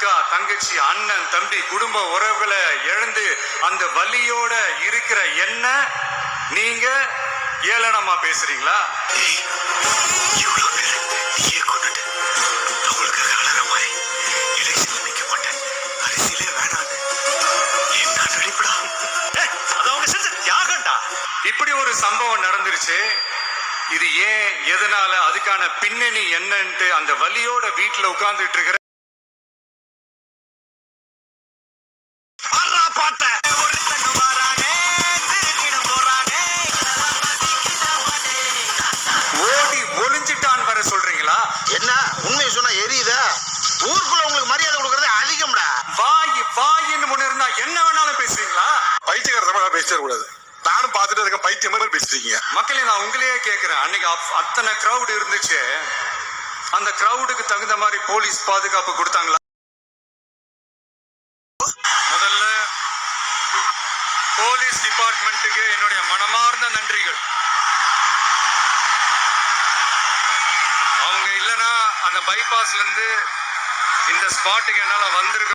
அக்கா, தங்கச்சி, அண்ணன், தம்பி, குடும்ப உறவுகளை இழந்து அந்த வலியோட இருக்கிற என்ன நீங்க ஏளனமா பேசுறீங்களா? இப்படி ஒரு சம்பவம் நடந்துருச்சு. இது ஏன், எதனால, அதுக்கான பின்னணி என்னன்ட்டு அந்த வலியோட வீட்டுல உட்கார்ந்துட்டு இருக்கிற ஓடி ஒளிஞ்சிட்டான் வர சொல்றீங்களா? என்ன உண்மையை சொன்னா எரியுதா? ஊருக்குள்ள உங்களுக்கு மரியாதை கொடுக்கறது அதிகம்டா. வாயின்னு முன்ன இருந்தா என்ன வேணாலும் பேசுறீங்களா? பைத்தியக்காரத்தமா பேசக்கூடாது. நானும் பார்த்துட்டு இருக்க பைத்தியம் மாதிரி பேசுறீங்க. மக்களே, நான் உங்களையே கேட்கிறேன். அன்னைக்கு அத்தனை கிரௌட் இருந்துச்சு. அந்த கிரௌடுக்கு தகுந்த மாதிரி போலீஸ் பாதுகாப்பு கொடுத்தாங்களா? முதல்ல போலீஸ் டிபார்ட்மெண்ட்டுக்கு என்னுடைய மனமார்ந்த நன்றிகள். அவங்க இல்லைன்னா அந்த பைபாஸ்ல இருந்து இந்த ஸ்பாட்டுக்கு என்னால வந்திருக்க